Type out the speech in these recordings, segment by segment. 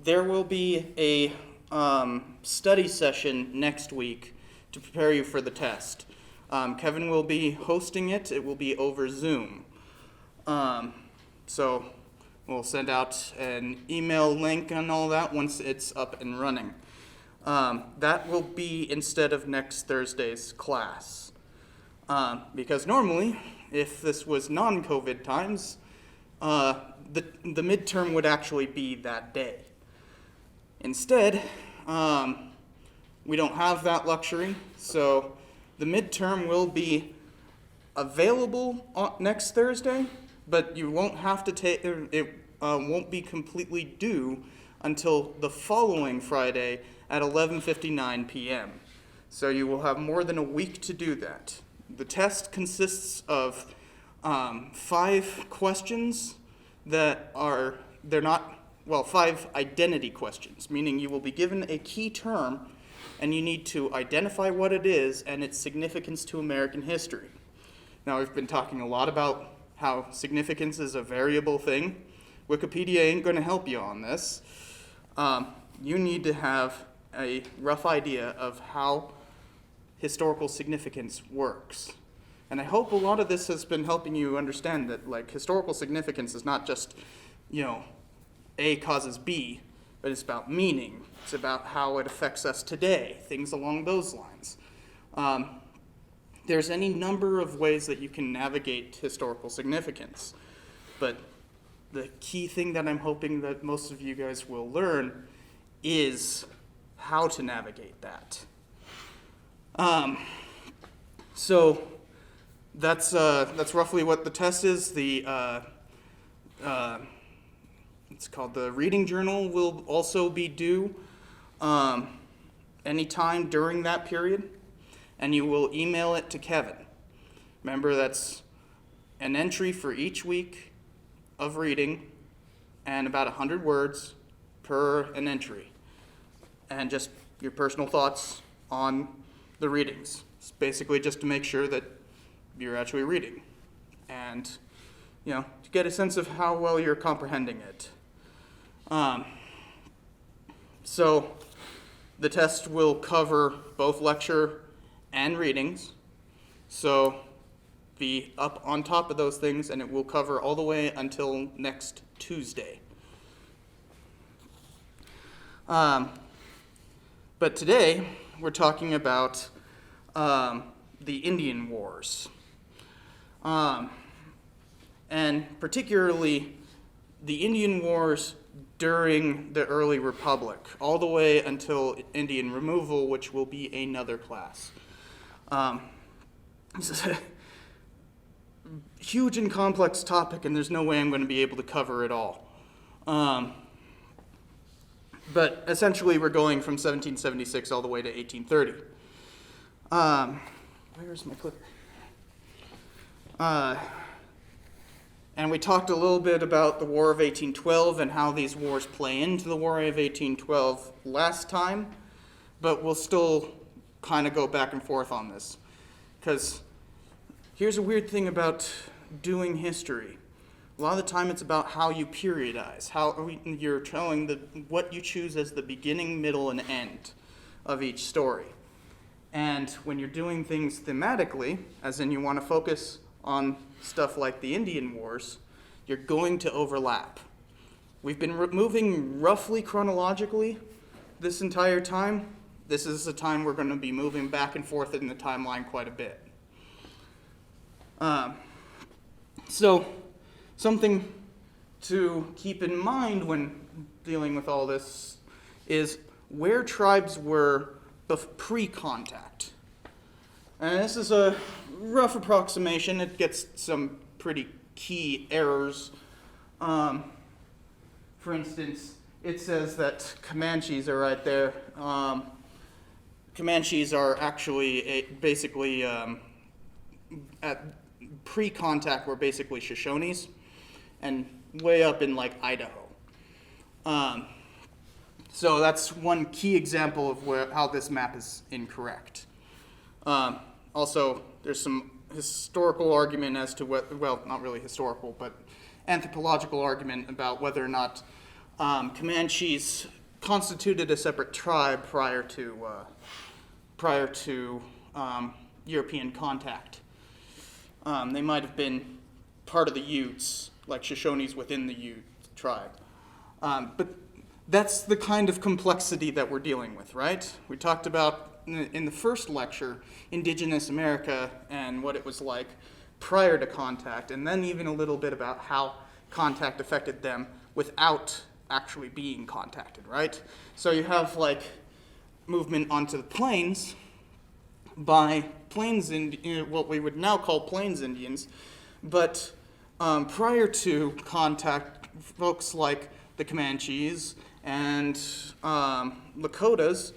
there will be a study session next week to prepare you for the test. Kevin will be hosting it. It will be over Zoom. So we'll send out an email link and all that once it's up and running. That will be instead of next Thursday's class. Because normally, if this was non-COVID times, the midterm would actually be that day. Instead, we don't have that luxury, so the midterm will be available next Thursday, but you won't have to take it. Won't be completely due until the following Friday at 11:59 p.m. So you will have more than a week to do that. The test consists of 5 questions that are, five identity questions, meaning you will be given a key term and you need to identify what it is and its significance to American history. Now, we've been talking a lot about how significance is a variable thing. Wikipedia ain't going to help you on this. You need to have a rough idea of how historical significance works. And I hope a lot of this has been helping you understand that, like, historical significance is not just, A causes B, but it's about meaning. It's about how it affects us today, things along those lines. There's any number of ways that you can navigate historical significance, but the key thing that I'm hoping that most of you guys will learn is how to navigate that. So that's roughly what the test is. It's called the reading journal will also be due anytime during that period, and you will email it to Kevin. Remember, that's an entry for each week of reading and about 100 words per an entry, and just your personal thoughts on the readings. It's basically just to make sure that you're actually reading and, to get a sense of how well you're comprehending it. So the test will cover both lecture and readings. So be up on top of those things, and it will cover all the way until next Tuesday. But today we're talking about the Indian Wars, and particularly the Indian Wars during the early Republic, all the way until Indian removal, which will be another class. This is a huge and complex topic, and there's no way I'm going to be able to cover it all. But essentially, we're going from 1776 all the way to 1830. Where's my clicker? And we talked a little bit about the War of 1812 and how these wars play into the War of 1812 last time, but we'll still kind of go back and forth on this. Because here's a weird thing about doing history. A lot of the time it's about how you periodize, how you're telling what you choose as the beginning, middle, and end of each story. And when you're doing things thematically, as in you want to focus on stuff like the Indian Wars, you're going to overlap. We've been moving roughly chronologically this entire time. This is the time we're going to be moving back and forth in the timeline quite a bit. So something to keep in mind when dealing with all this is where tribes were pre-contact. And this is a rough approximation. It gets some pretty key errors. For instance, it says that Comanches are right there. Comanches are actually basically, at pre-contact, were basically Shoshones, and way up in like Idaho. So that's one key example of how this map is incorrect. Also, there's some historical argument as to not really historical, but anthropological argument about whether or not Comanches constituted a separate tribe prior to European contact. They might have been part of the Utes, like Shoshones within the Ute tribe. But that's the kind of complexity that we're dealing with, right? We talked about in the first lecture, Indigenous America and what it was like prior to contact, and then even a little bit about how contact affected them without actually being contacted, right? So you have like movement onto the plains by what we would now call Plains Indians, but prior to contact, folks like the Comanches and Lakotas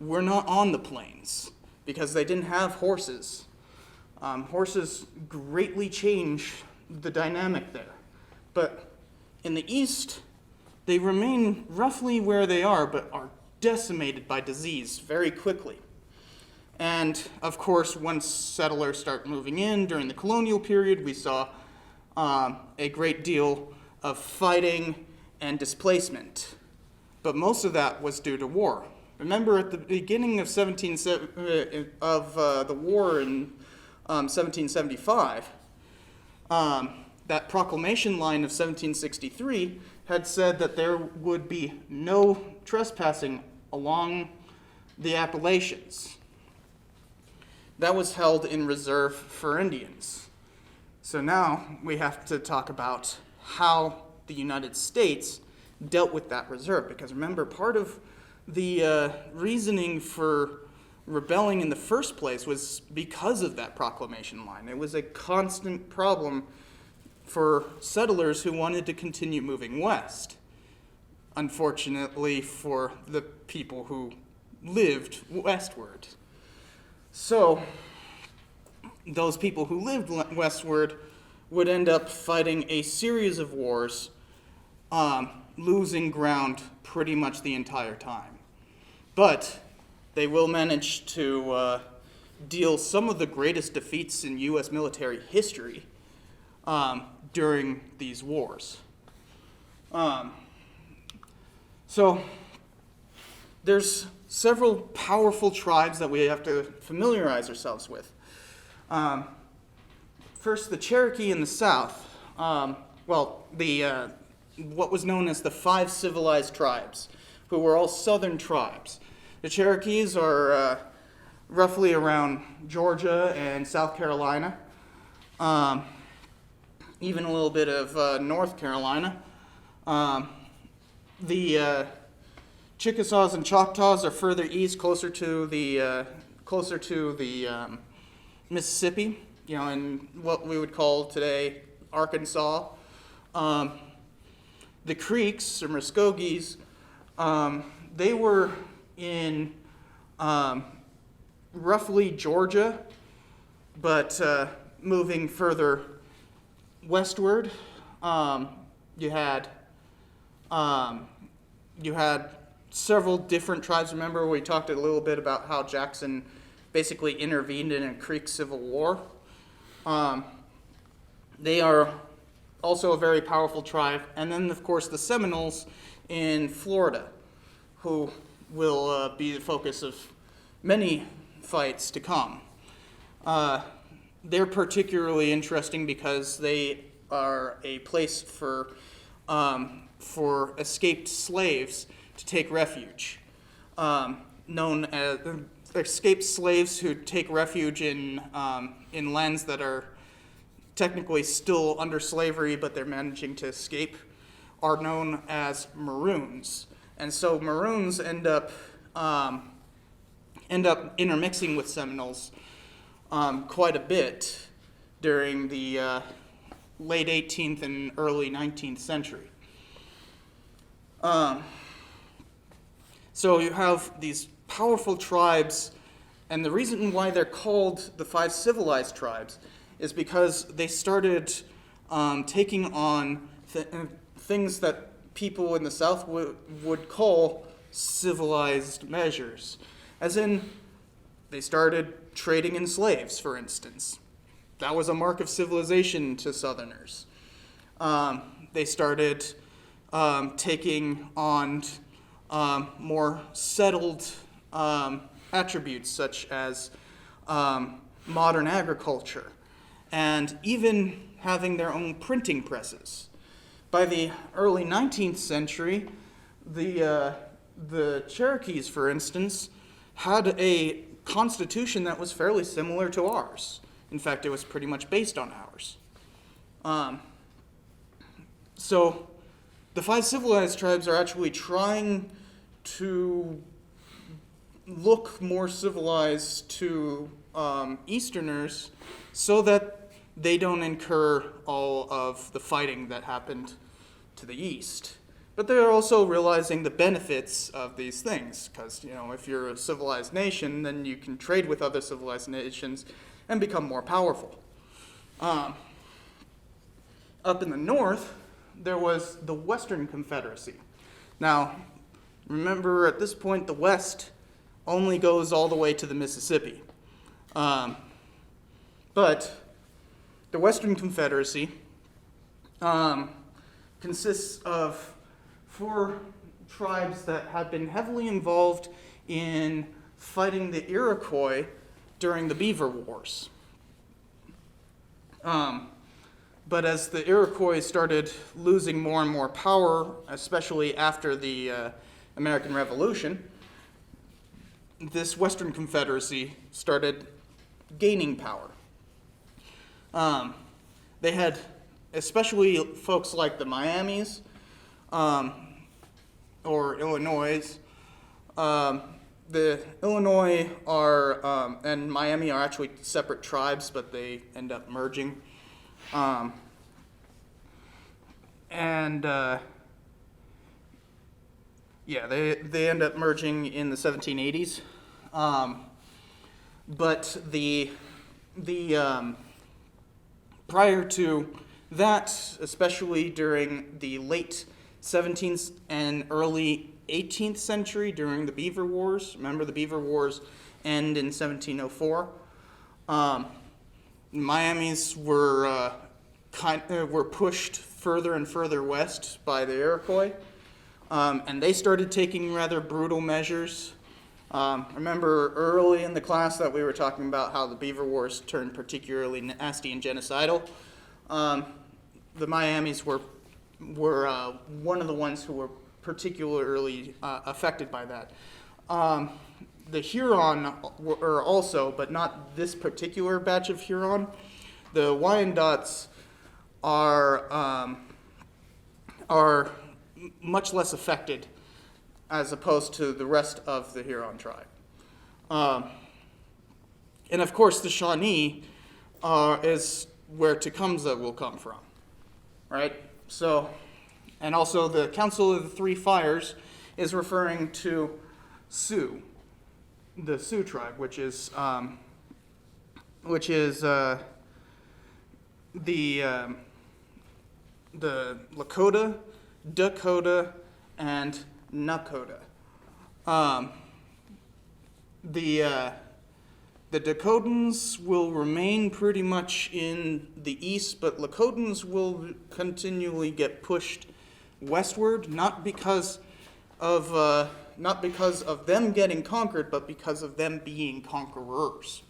were not on the plains because they didn't have horses. Horses greatly change the dynamic there. But in the east, they remain roughly where they are, but are decimated by disease very quickly. And of course, once settlers start moving in during the colonial period, we saw a great deal of fighting and displacement. But most of that was due to war. Remember, at the beginning of the war in 1775, that proclamation line of 1763 had said that there would be no trespassing along the Appalachians. That was held in reserve for Indians. So now we have to talk about how the United States dealt with that reserve. Because remember, part of the reasoning for rebelling in the first place was because of that proclamation line. It was a constant problem for settlers who wanted to continue moving west. Unfortunately for the people who lived westward. So those people who lived westward would end up fighting a series of wars, losing ground pretty much the entire time. But they will manage to deal some of the greatest defeats in U.S. military history during these wars. So there's several powerful tribes that we have to familiarize ourselves with. First, the Cherokee in the South. What was known as the 5 civilized tribes, who were all southern tribes. The Cherokees are roughly around Georgia and South Carolina, even a little bit of North Carolina. The Chickasaws and Choctaws are further east, closer to the Mississippi, in what we would call today Arkansas. The Creeks, or Muskogees, they were in roughly Georgia, but moving further westward, you had several different tribes. Remember, we talked a little bit about how Jackson basically intervened in a Creek Civil War. They are also a very powerful tribe. And then, of course, the Seminoles in Florida, who will be the focus of many fights to come. They're particularly interesting because they are a place for escaped slaves to take refuge, known as escaped slaves who take refuge in lands that are technically still under slavery, but they're managing to escape, are known as Maroons. And so Maroons end up intermixing with Seminoles quite a bit during the late 18th and early 19th century. So you have these powerful tribes, and the reason why they're called the 5 civilized tribes is because they started taking on things that people in the South would call civilized measures. As in, they started trading in slaves, for instance. That was a mark of civilization to Southerners. They started taking on more settled attributes such as modern agriculture, and even having their own printing presses. By the early 19th century, the Cherokees, for instance, had a constitution that was fairly similar to ours. In fact, it was pretty much based on ours. So the 5 civilized tribes are actually trying to look more civilized to Easterners so that they don't incur all of the fighting that happened to the East. But they're also realizing the benefits of these things, because, if you're a civilized nation, then you can trade with other civilized nations and become more powerful. Up in the north, there was the Western Confederacy. Now, remember, at this point, the West only goes all the way to the Mississippi. But the Western Confederacy consists of 4 tribes that have been heavily involved in fighting the Iroquois during the Beaver Wars. But as the Iroquois started losing more and more power, especially after the American Revolution, this Western Confederacy started gaining power. They had, especially folks like the Miamis, or Illinois. The Illinois and Miami are actually separate tribes, but they end up merging. They end up merging in the 1780s. But the prior to that, especially during the late 17th and early 18th century, during the Beaver Wars, remember the Beaver Wars end in 1704. Miamis were pushed further and further west by the Iroquois, and they started taking rather brutal measures. Remember early in the class that we were talking about how the Beaver Wars turned particularly nasty and genocidal. The Miamis were one of the ones who were particularly affected by that. The Huron were also, but not this particular batch of Huron. The Wyandots are much less affected as opposed to the rest of the Huron tribe. And of course, the Shawnee is where Tecumseh will come from, right? So, and also the Council of the Three Fires is referring to Sioux, the Sioux tribe, which is the Lakota, Dakota, and Nakota. The Dakotans will remain pretty much in the east, but Lakotans will continually get pushed westward, not because of them getting conquered, but because of them being conquerors.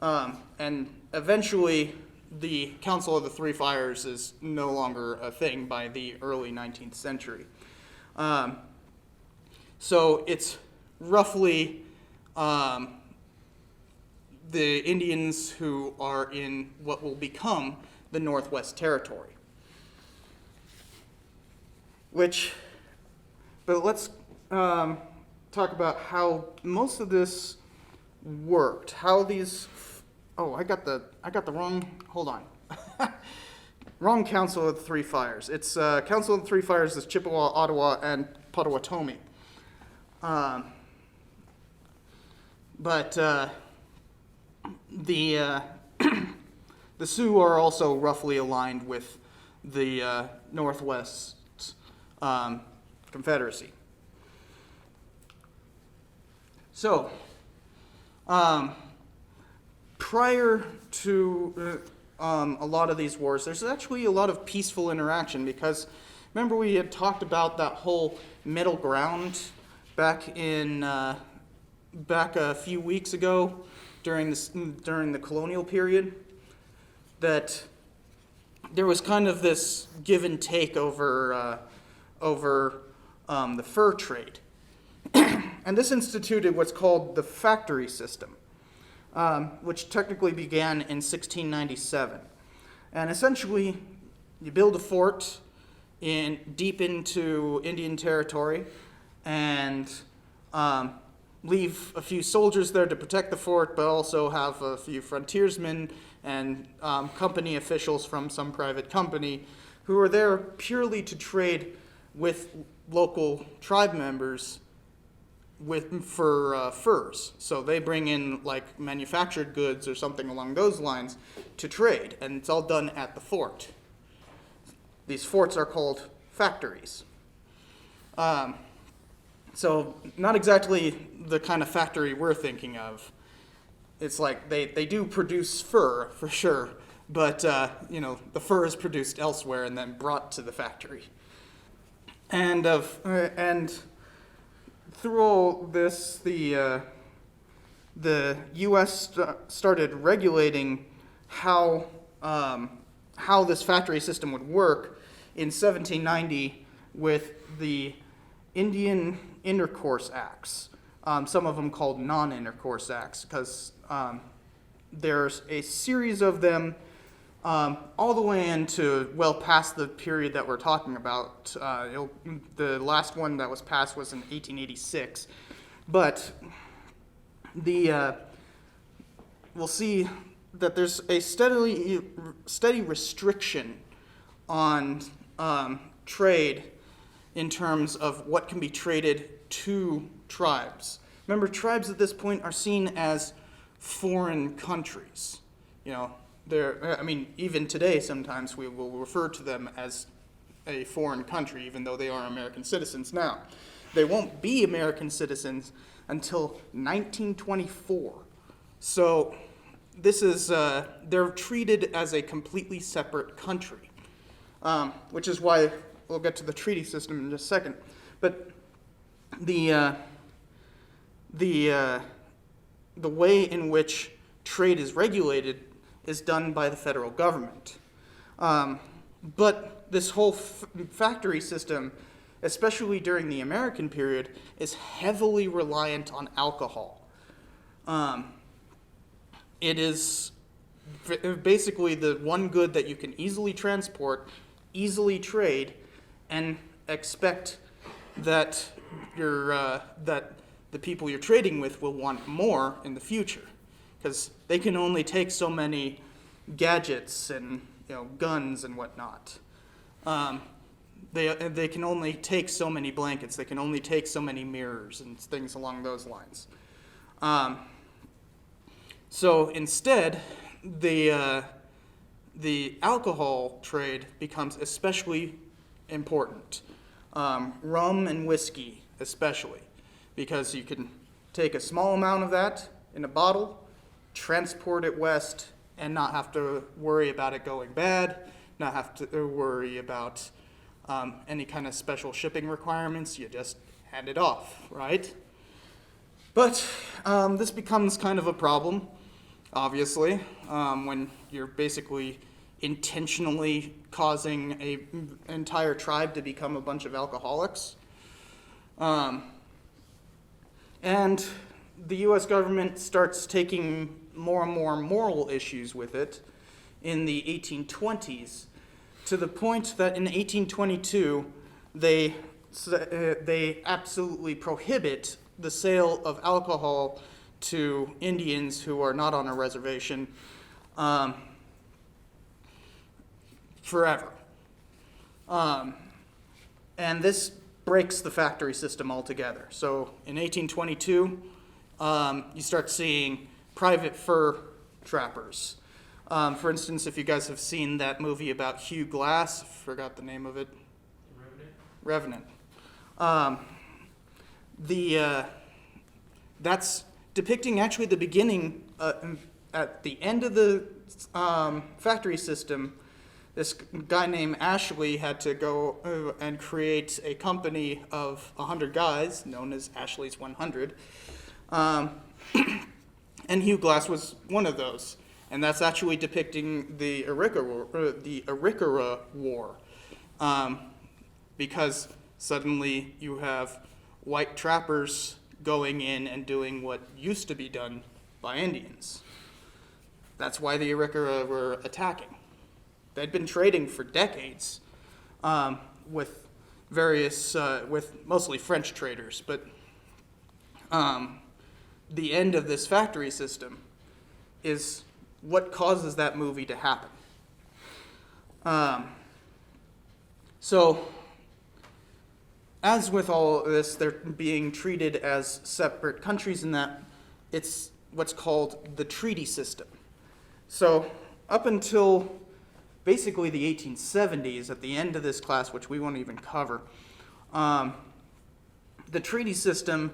And eventually, the Council of the Three Fires is no longer a thing by the early 19th century. So it's roughly the Indians who are in what will become the Northwest Territory. But let's talk about how most of this worked. How these, I got the wrong, hold on. Wrong Council of the Three Fires. It's Council of the Three Fires is Chippewa, Ottawa, and Potawatomi. The Sioux are also roughly aligned with the Northwest Confederacy. So, prior to a lot of these wars, there's actually a lot of peaceful interaction because remember we had talked about that whole middle ground back a few weeks ago during the colonial period, that there was kind of this give and take over the fur trade. And this instituted what's called the factory system, which technically began in 1697. And essentially, you build a fort deep into Indian territory and leave a few soldiers there to protect the fort, but also have a few frontiersmen and company officials from some private company who are there purely to trade with local tribe members for furs. So they bring in like manufactured goods or something along those lines to trade, and it's all done at the fort. These forts are called factories. So not exactly the kind of factory we're thinking of. It's like they do produce fur for sure, but the fur is produced elsewhere and then brought to the factory. And through all this, the U.S. started regulating how this factory system would work in 1790 with the Indian Intercourse Acts. Some of them called non-intercourse acts, because there's a series of them all the way into well past the period that we're talking about. The last one that was passed was in 1886. But we'll see that there's a steady restriction on trade in terms of what can be traded to tribes. Remember, tribes at this point are seen as foreign countries. Even today sometimes we will refer to them as a foreign country, even though they are American citizens now. They won't be American citizens until 1924. So this is, they're treated as a completely separate country, which is why we'll get to the treaty system in just a second. But the way in which trade is regulated is done by the federal government. But this whole factory system, especially during the American period, is heavily reliant on alcohol. It is basically the one good that you can easily transport, easily trade, and expect that that the people you're trading with will want more in the future, because they can only take so many gadgets and guns and whatnot. They can only take so many blankets. They can only take so many mirrors and things along those lines. So instead, the alcohol trade becomes especially important. Rum and whiskey especially, because you can take a small amount of that in a bottle, transport it west, and not have to worry about it going bad, not have to worry about any kind of special shipping requirements. You just hand it off, right? But this becomes kind of a problem, obviously, when you're basically intentionally causing an entire tribe to become a bunch of alcoholics. And the U.S. government starts taking more and more moral issues with it in the 1820s, to the point that in 1822 they absolutely prohibit the sale of alcohol to Indians who are not on a reservation forever. And this breaks the factory system altogether. So in 1822, you start seeing private fur trappers. For instance, if you guys have seen that movie about Hugh Glass, forgot the name of it. Revenant. That's depicting actually the beginning, at the end of the factory system, this guy named Ashley had to go and create a company of 100 guys, known as Ashley's 100. And Hugh Glass was one of those. And that's actually depicting the Arikara War. Because suddenly you have white trappers going in and doing what used to be done by Indians. That's why the Arikara were attacking. They'd been trading for decades with various, with mostly French traders, but the end of this factory system is what causes that movie to happen. So, as with all of this, they're being treated as separate countries in that it's what's called the treaty system. So, up until basically the 1870s, at the end of this class, which we won't even cover, the treaty system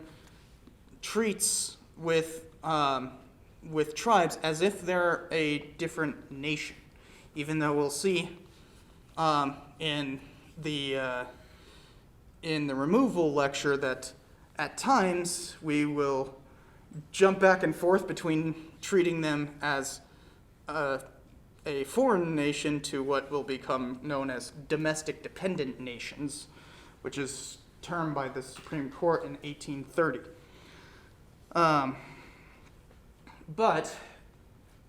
treats with tribes as if they're a different nation, even though we'll see in the removal lecture that at times we will jump back and forth between treating them as a foreign nation to what will become known as domestic dependent nations, which is termed by the Supreme Court in 1830. But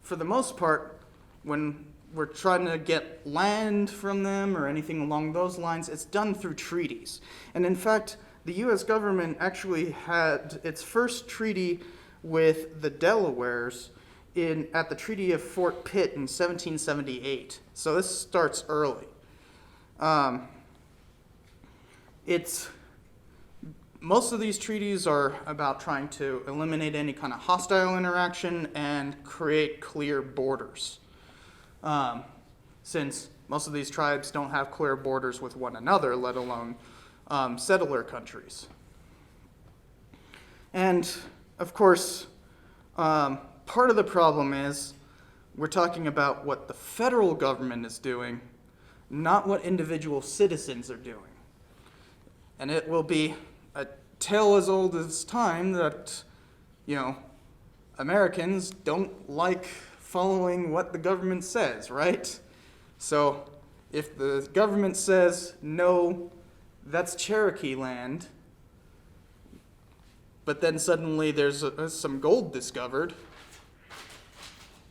for the most part, when we're trying to get land from them or anything along those lines, it's done through treaties. And in fact, the U.S. government actually had its first treaty with the Delawares at the Treaty of Fort Pitt in 1778. So this starts early. Most of these treaties are about trying to eliminate any kind of hostile interaction and create clear borders. Since most of these tribes don't have clear borders with one another, let alone settler countries. And of course, part of the problem is we're talking about what the federal government is doing, not what individual citizens are doing. And it will be a tale as old as time that, Americans don't like following what the government says, right? So if the government says, no, that's Cherokee land, but then suddenly there's some gold discovered,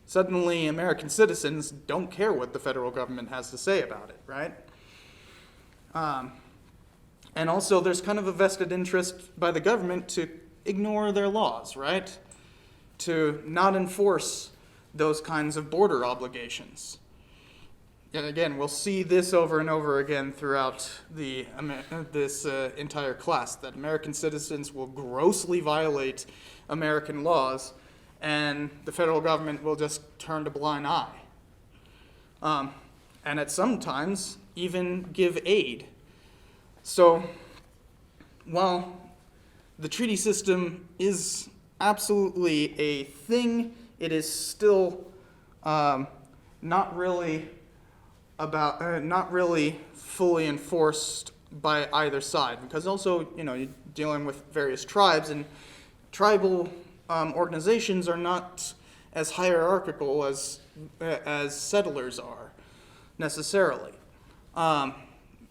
suddenly American citizens don't care what the federal government has to say about it, right? And also there's kind of a vested interest by the government to ignore their laws, right? To not enforce those kinds of border obligations. And again, we'll see this over and over again throughout this entire class, that American citizens will grossly violate American laws, and the federal government will just turn a blind eye. And at some times, even give aid. So, while the treaty system is absolutely a thing, it is still not really fully enforced by either side, because also you're dealing with various tribes, and tribal organizations are not as hierarchical as settlers are necessarily.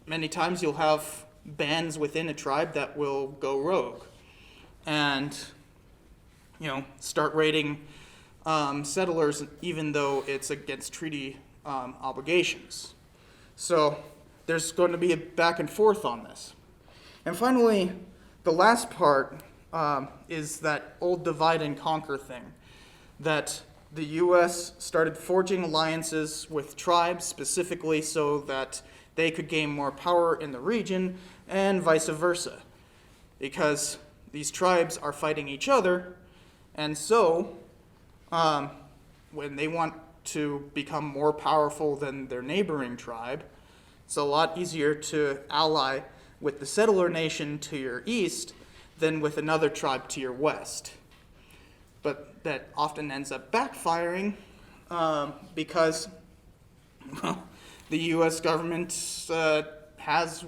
Many times you'll have bands within a tribe that will go rogue and start raiding settlers, even though it's against treaty obligations. So there's going to be a back and forth on this. And finally, the last part is that old divide and conquer thing, that the U.S. started forging alliances with tribes specifically so that they could gain more power in the region, and vice versa, because these tribes are fighting each other, and so when they want to become more powerful than their neighboring tribe, it's a lot easier to ally with the settler nation to your east than with another tribe to your west. But that often ends up backfiring because, the U.S. government has,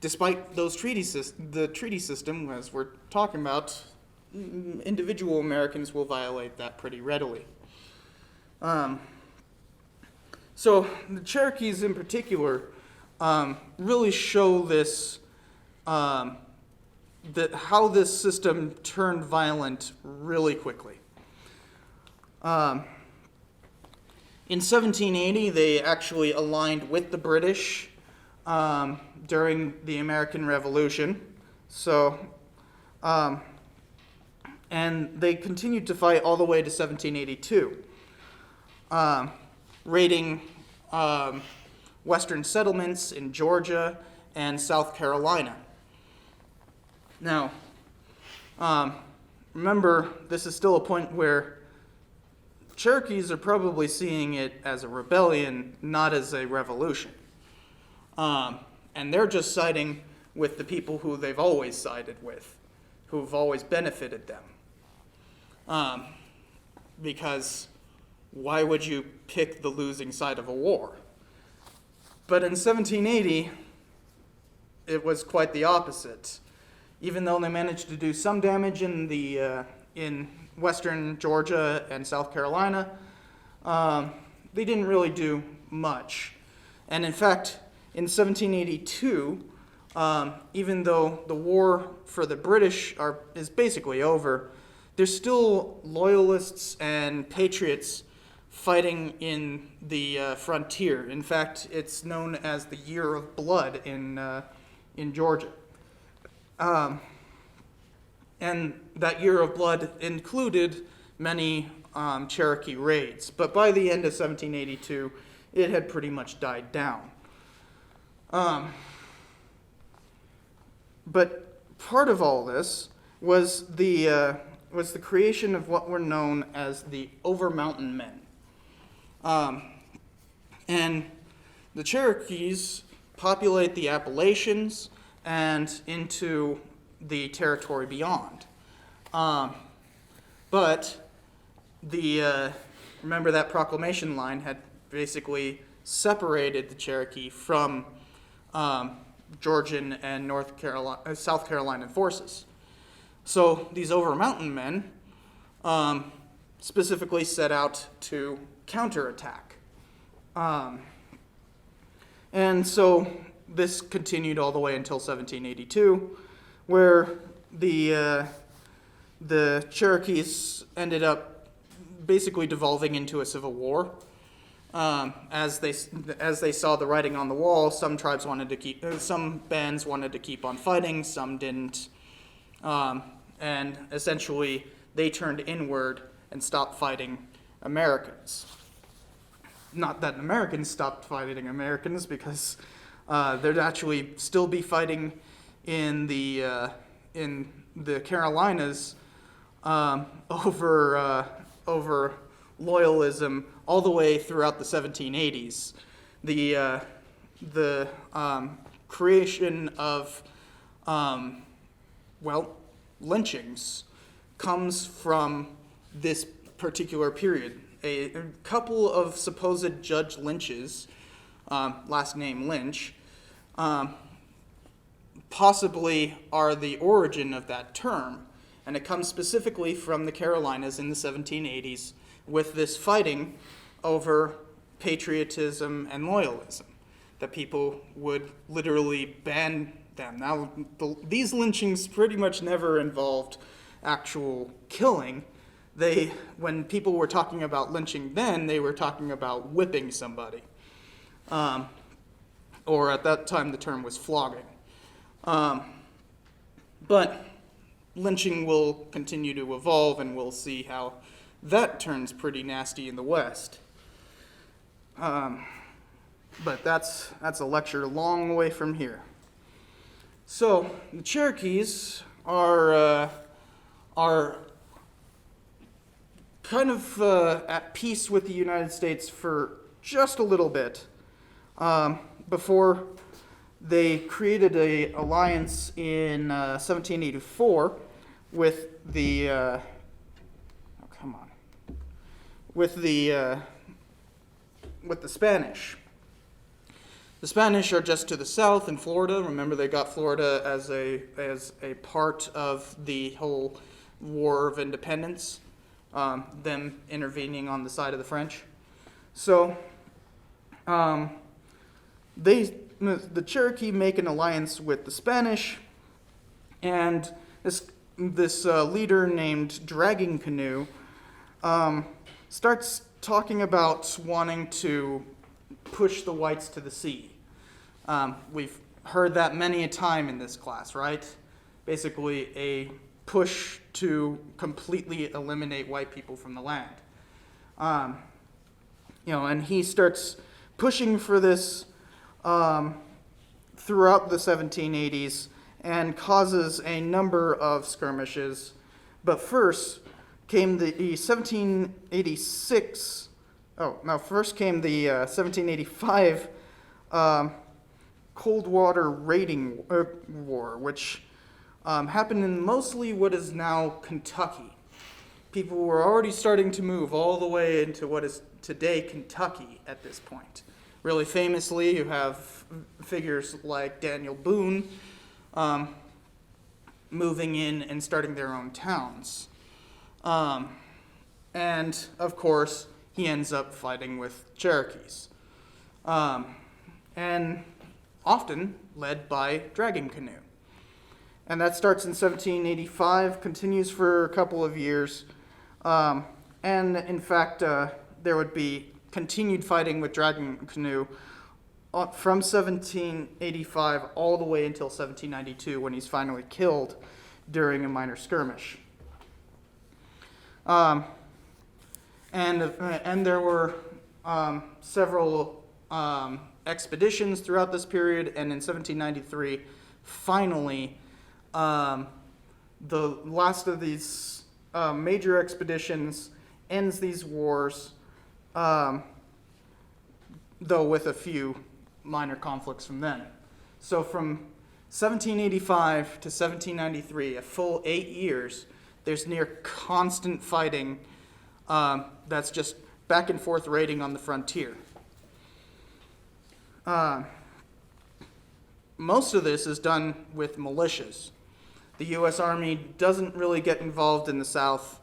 despite those the treaty system, as we're talking about, individual Americans will violate that pretty readily. So the Cherokees in particular really show this, how this system turned violent really quickly. In 1780, they actually aligned with the British during the American Revolution. So, and they continued to fight all the way to 1782, raiding Western settlements in Georgia and South Carolina. Now, remember, this is still a point where Cherokees are probably seeing it as a rebellion, not as a revolution. And they're just siding with the people who they've always sided with, who've always benefited them. Because why would you pick the losing side of a war? But in 1780, it was quite the opposite. Even though they managed to do some damage in western Georgia and South Carolina, they didn't really do much. And in fact, in 1782, even though the war for the British is basically over, there's still loyalists and patriots fighting in the frontier. In fact, it's known as the Year of Blood in Georgia. And that Year of Blood included many Cherokee raids. But by the end of 1782, it had pretty much died down. But part of all this was the creation of what were known as the Over-Mountain Men. And the Cherokees populate the Appalachians and into the territory beyond. But remember that proclamation line had basically separated the Cherokee from Georgian and South Carolina forces. So these Over-Mountain Men specifically set out to counterattack. And so this continued all the way until 1782, where the Cherokees ended up basically devolving into a civil war. As they saw the writing on the wall, some bands wanted to keep on fighting, some didn't, and essentially they turned inward and stopped fighting Americans. Not that Americans stopped fighting Americans, because they'd actually still be fighting in the Carolinas over loyalism all the way throughout the 1780s. The creation of lynchings comes from this particular period. A couple of supposed Judge Lynches, last name Lynch, possibly are the origin of that term, and it comes specifically from the Carolinas in the 1780s with this fighting over patriotism and loyalism, that people would literally ban them. Now, these lynchings pretty much never involved actual killing. When people were talking about lynching then, they were talking about whipping somebody. Or at that time, the term was flogging. But lynching will continue to evolve, and we'll see how that turns pretty nasty in the West. But that's a lecture a long way from here. So the Cherokees are kind of at peace with the United States for just a little bit before they created an alliance in 1784 with with the Spanish. The Spanish are just to the south in Florida. Remember, they got Florida as a part of the whole War of Independence, them intervening on the side of the French. So the Cherokee make an alliance with the Spanish, and this leader named Dragging Canoe starts talking about wanting to push the whites to the sea. We've heard that many a time in this class, right? Basically a push to completely eliminate white people from the land. And he starts pushing for this throughout the 1780s and causes a number of skirmishes. But first came the 1786. First came the 1785 Cold Water Raiding War, which happened in mostly what is now Kentucky. People were already starting to move all the way into what is today Kentucky at this point. Really famously, you have figures like Daniel Boone moving in and starting their own towns. And, of course, he ends up fighting with Cherokees. And often led by Dragging Canoe. And that starts in 1785, continues for a couple of years. And, in fact, there would be continued fighting with Dragging Canoe from 1785 all the way until 1792, when he's finally killed during a minor skirmish. And there were several expeditions throughout this period, and in 1793, finally, the last of these major expeditions ends these wars, though with a few minor conflicts from then. So from 1785 to 1793, a full 8 years, there's near constant fighting that's just back and forth raiding on the frontier. Most of this is done with militias. The U.S. Army doesn't really get involved in the South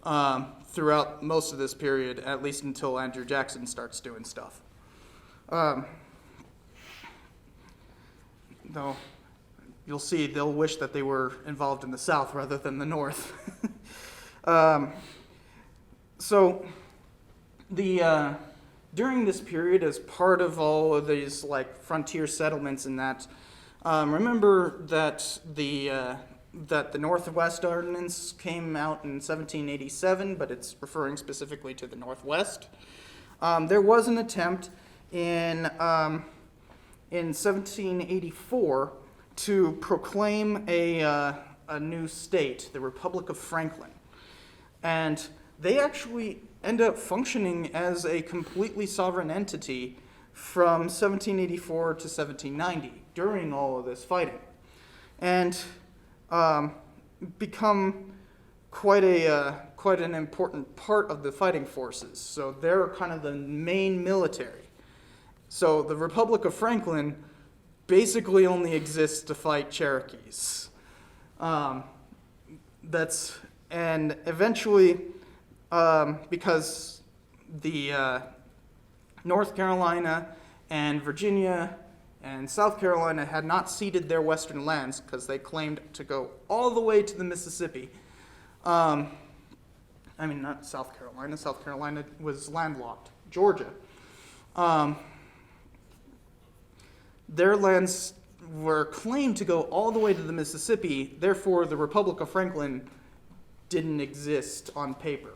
throughout most of this period, at least until Andrew Jackson starts doing stuff. Though you'll see they'll wish that they were involved in the South rather than the North. So during this period, as part of all of these frontier settlements and that, remember that the Northwest Ordinance came out in 1787, but it's referring specifically to the Northwest. There was an attempt in 1784 to proclaim a new state, the Republic of Franklin. And they actually end up functioning as a completely sovereign entity from 1784 to 1790 during all of this fighting. And become quite an important part of the fighting forces. So they're kind of the main military. So the Republic of Franklin basically only exists to fight Cherokees. And eventually, because the North Carolina and Virginia and South Carolina had not ceded their western lands because they claimed to go all the way to the Mississippi. Not South Carolina. South Carolina was landlocked. Georgia. Their lands were claimed to go all the way to the Mississippi. Therefore, the Republic of Franklin didn't exist on paper.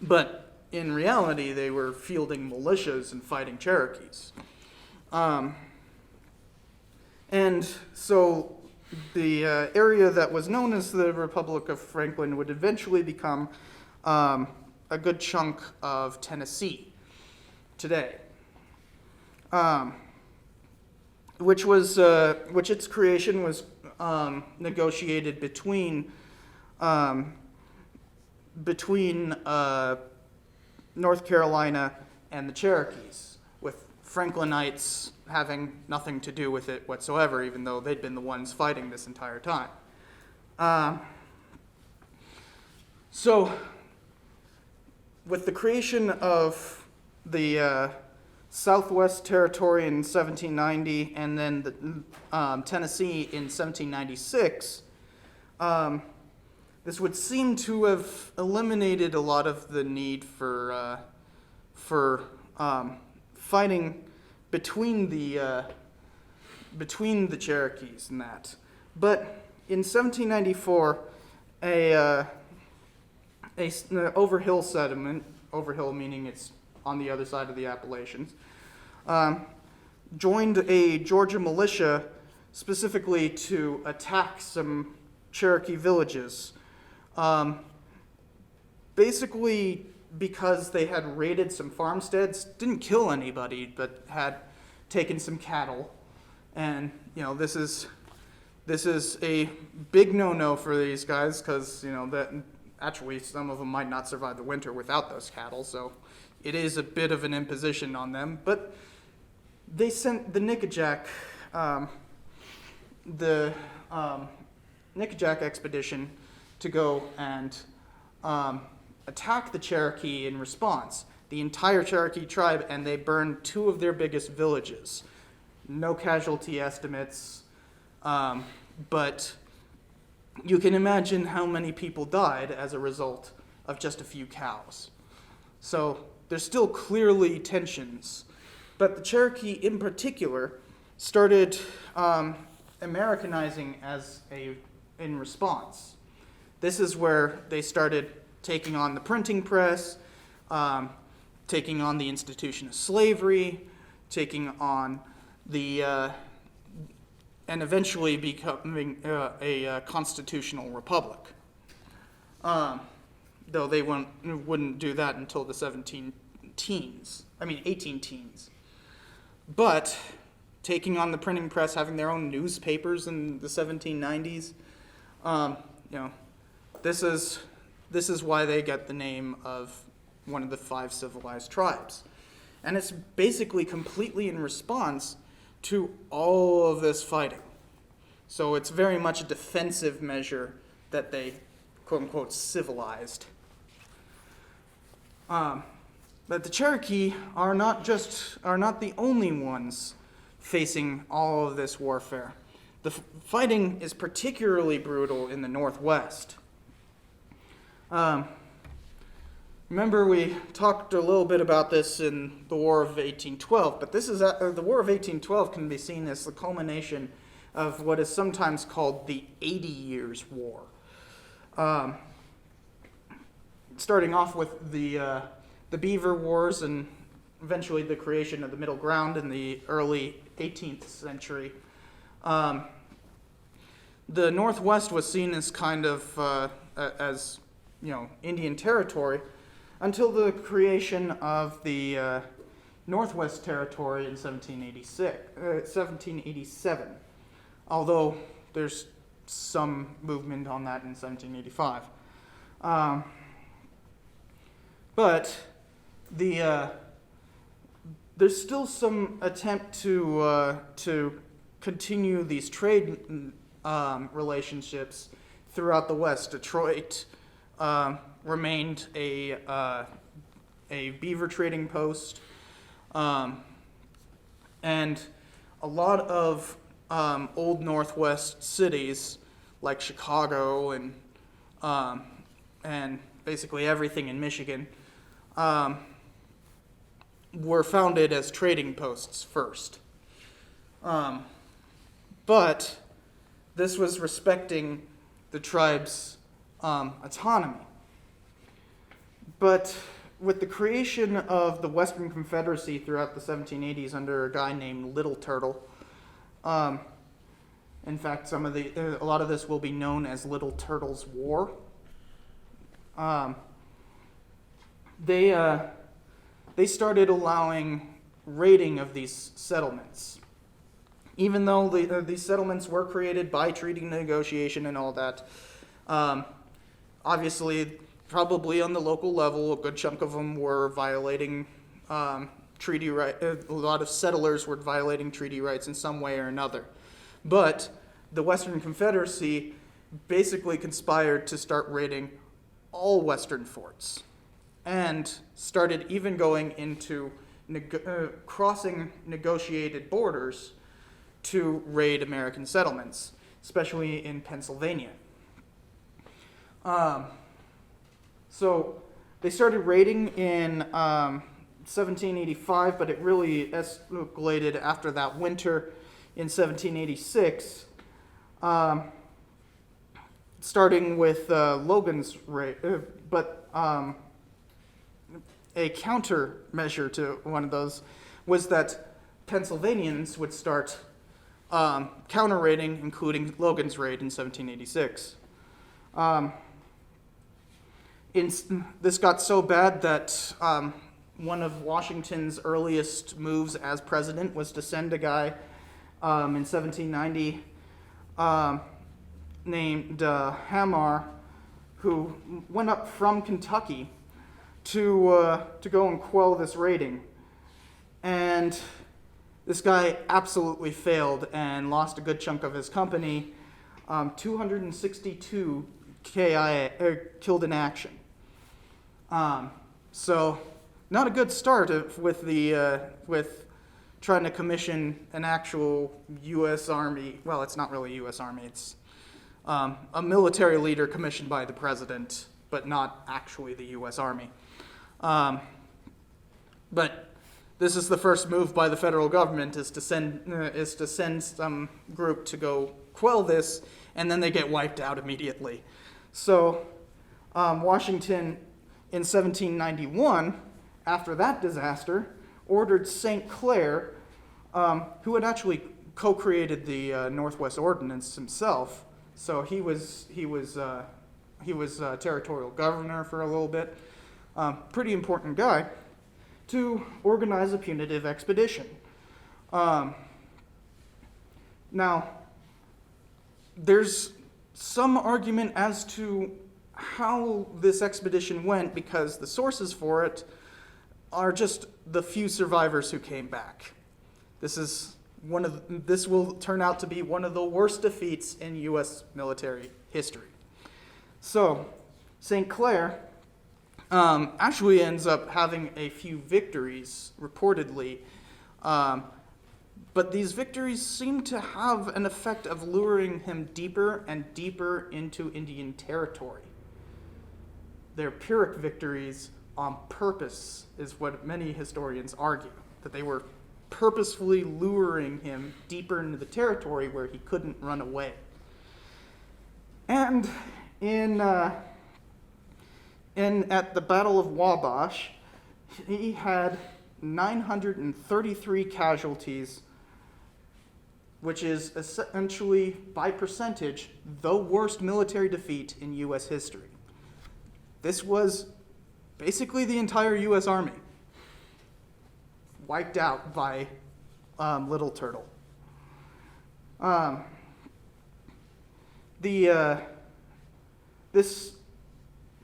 But in reality, they were fielding militias and fighting Cherokees. And so the area that was known as the Republic of Franklin would eventually become a good chunk of Tennessee today, which its creation was negotiated between North Carolina and the Cherokees, with Franklinites having nothing to do with it whatsoever, even though they'd been the ones fighting this entire time. So, with the creation of the Southwest Territory in 1790 and then the Tennessee in 1796, this would seem to have eliminated a lot of the need for fighting between the Cherokees and that. But in 1794, an Overhill settlement, Overhill meaning it's on the other side of the Appalachians, joined a Georgia militia specifically to attack some Cherokee villages. Basically because they had raided some farmsteads, didn't kill anybody, but had taken some cattle. And, this is a big no-no for these guys because, that actually some of them might not survive the winter without those cattle, so it is a bit of an imposition on them. But they sent the Nickajack, Nickajack expedition to go and attack the Cherokee in response. The entire Cherokee tribe, and they burned 2 of their biggest villages. No casualty estimates, but you can imagine how many people died as a result of just a few cows. So there's still clearly tensions. But the Cherokee in particular started Americanizing in response. This is where they started taking on the printing press, taking on the institution of slavery, taking on and eventually becoming a constitutional republic. Though they wouldn't do that until the 18 teens. But taking on the printing press, having their own newspapers in the 1790s, this is why they get the name of one of the 5 civilized tribes. And it's basically completely in response to all of this fighting. So it's very much a defensive measure that they, quote unquote, civilized. But the Cherokee are not the only ones facing all of this warfare. The fighting is particularly brutal in the Northwest. Remember, we talked a little bit about this in the War of 1812, but the War of 1812 can be seen as the culmination of what is sometimes called the 80 Years' War. Starting off with the Beaver Wars and eventually the creation of the Middle Ground in the early 18th century. The Northwest was seen as kind of Indian territory until the creation of the Northwest Territory in 1787, although there's some movement on that in 1785. But there's still some attempt to continue these trade relationships throughout the West. Detroit remained a beaver trading post, and a lot of old Northwest cities like Chicago and basically everything in Michigan were founded as trading posts first. But this was respecting the tribe's autonomy. But with the creation of the Western Confederacy throughout the 1780s under a guy named Little Turtle, in fact, a lot of this will be known as Little Turtle's War. They started allowing raiding of these settlements. Even though these settlements were created by treaty negotiation and all that, obviously probably on the local level, a good chunk of them were violating treaty right. A lot of settlers were violating treaty rights in some way or another. But the Western Confederacy basically conspired to start raiding all Western forts and started even going into crossing negotiated borders to raid American settlements, especially in Pennsylvania. So they started raiding in 1785, but it really escalated after that winter in 1786, starting with Logan's raid. But a countermeasure to one of those was that Pennsylvanians would start counter-raiding, including Logan's raid in 1786. This got so bad that one of Washington's earliest moves as president was to send a guy in 1790 named Hamar, who went up from Kentucky to go and quell this raiding. And this guy absolutely failed and lost a good chunk of his company. 262 killed in action. So not a good start with trying to commission an actual U.S. Army. Well, it's not really a U.S. Army. It's a military leader commissioned by the president, but not actually the U.S. Army. But this is the first move by the federal government is to send some group to go quell this, and then they get wiped out immediately. So Washington in 1791, after that disaster, ordered St. Clair, who had actually co-created the Northwest Ordinance himself. So he was territorial governor for a little bit. Pretty important guy, to organize a punitive expedition. Now, there's some argument as to how this expedition went, because the sources for it are just the few survivors who came back. This will turn out to be one of the worst defeats in U.S. military history. So, St. Clair actually ends up having a few victories, reportedly, but these victories seem to have an effect of luring him deeper and deeper into Indian territory. They're Pyrrhic victories on purpose, is what many historians argue, that they were purposefully luring him deeper into the territory where he couldn't run away. And at the Battle of Wabash, he had 933 casualties, which is essentially, by percentage, the worst military defeat in U.S. history. This was basically the entire U.S. Army wiped out by Little Turtle. This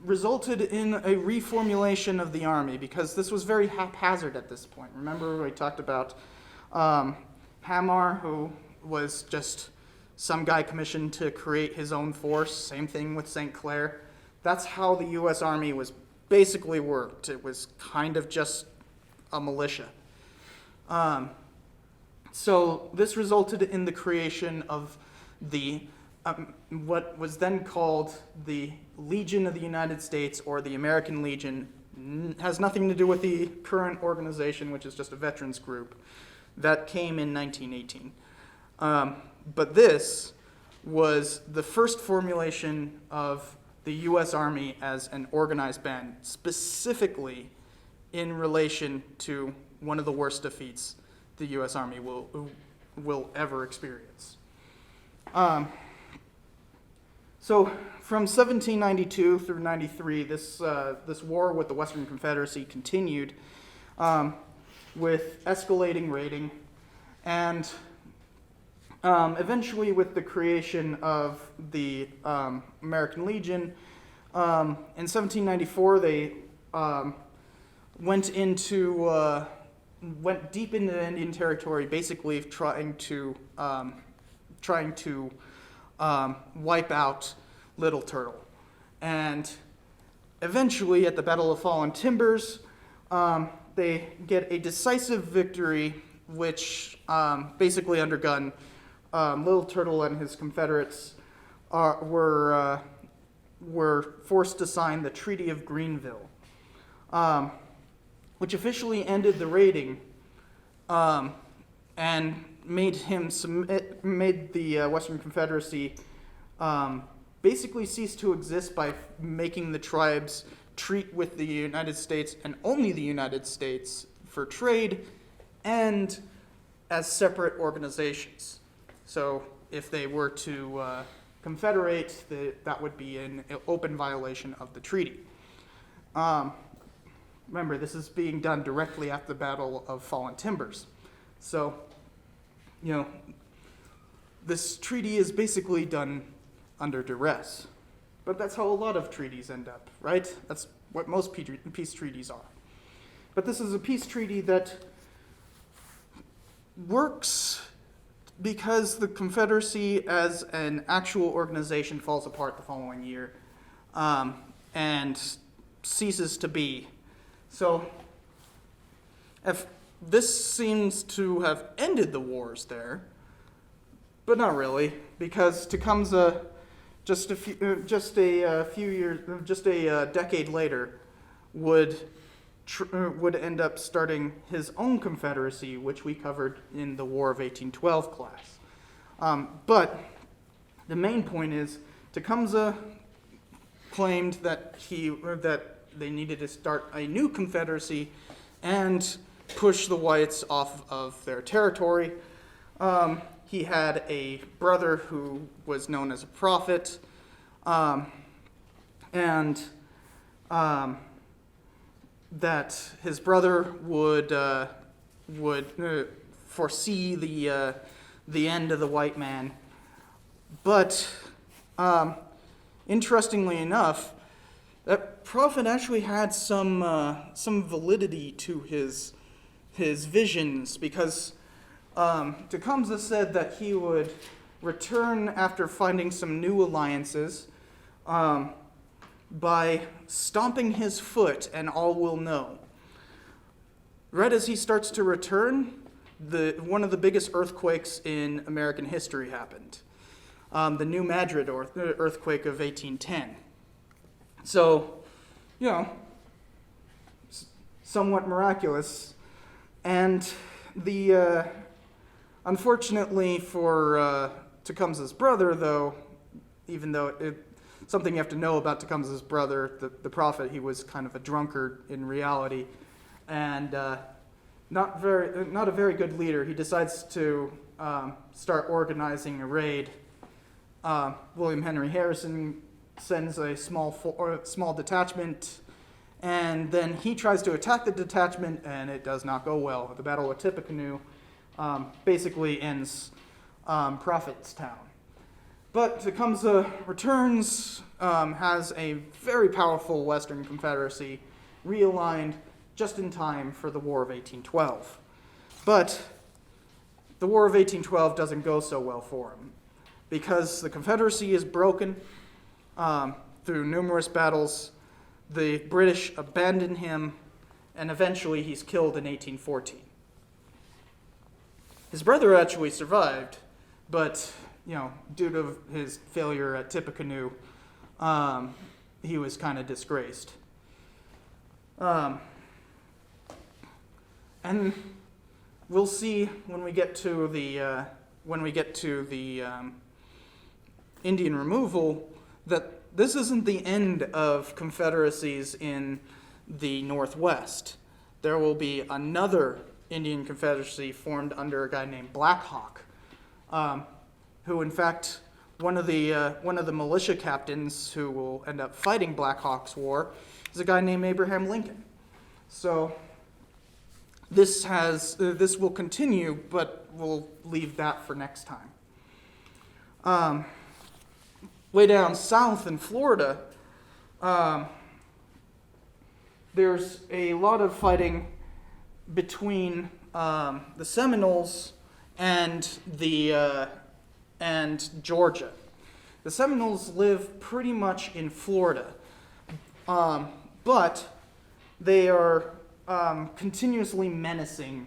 resulted in a reformulation of the army, because this was very haphazard at this point. Remember we talked about Hamar, who was just some guy commissioned to create his own force. Same thing with St. Clair. That's how the U.S. Army was basically worked. It was kind of just a militia. So this resulted in the creation of the what was then called the Legion of the United States, or the American Legion. Has nothing to do with the current organization, which is just a veterans group. That came in 1918. But this was the first formulation of the U.S. Army as an organized band, specifically in relation to one of the worst defeats the U.S. Army will ever experience. So from 1792 through 93, this war with the Western Confederacy continued with escalating raiding, and eventually with the creation of the American Legion, In 1794, they went deep into the Indian Territory, basically trying to wipe out Little Turtle. And eventually, at the Battle of Fallen Timbers, they get a decisive victory, which basically undergun Little Turtle and his Confederates were forced to sign the Treaty of Greenville, which officially ended the raiding and made the Western Confederacy basically cease to exist by making the tribes treat with the United States and only the United States for trade and as separate organizations. So if they were to confederate, that would be an open violation of the treaty. Remember, this is being done directly after the Battle of Fallen Timbers. So, this treaty is basically done under duress. But that's how a lot of treaties end up, right? That's what most peace treaties are. But this is a peace treaty that works because the Confederacy as an actual organization falls apart the following year and ceases to be. So if this seems to have ended the wars there, but not really, because Tecumseh, just a decade later, would end up starting his own confederacy, which we covered in the War of 1812 class. But the main point is Tecumseh claimed that they needed to start a new confederacy and push the whites off of their territory. He had a brother who was known as a prophet, and that his brother would foresee the end of the white man. But interestingly enough, that prophet actually had some validity to his visions, because Tecumseh said that he would return after finding some new alliances by stomping his foot, and all will know. Right as he starts to return, one of the biggest earthquakes in American history happened. The New Madrid earthquake of 1810. So, somewhat miraculous. And unfortunately for Tecumseh's brother, though, even though something you have to know about Tecumseh's brother, the prophet, he was kind of a drunkard in reality, and not a very good leader. He decides to start organizing a raid. William Henry Harrison sends a small detachment, and then he tries to attack the detachment, and it does not go well. The Battle of Tippecanoe basically ends Prophet's Town. But Tecumseh returns, has a very powerful Western Confederacy, realigned just in time for the War of 1812. But the War of 1812 doesn't go so well for him, because the Confederacy is broken through numerous battles. The British abandon him, and eventually he's killed in 1814. His brother actually survived, but due to his failure at Tippecanoe, he was kind of disgraced. And we'll see when we get to the Indian removal that this isn't the end of confederacies in the Northwest. There will be another Indian confederacy formed under a guy named Black Hawk, who, in fact, one of the militia captains who will end up fighting Black Hawk's war is a guy named Abraham Lincoln. So this will continue, but we'll leave that for next time. Way down south in Florida, there's a lot of fighting between the Seminoles and and Georgia. The Seminoles live pretty much in Florida, but they are continuously menacing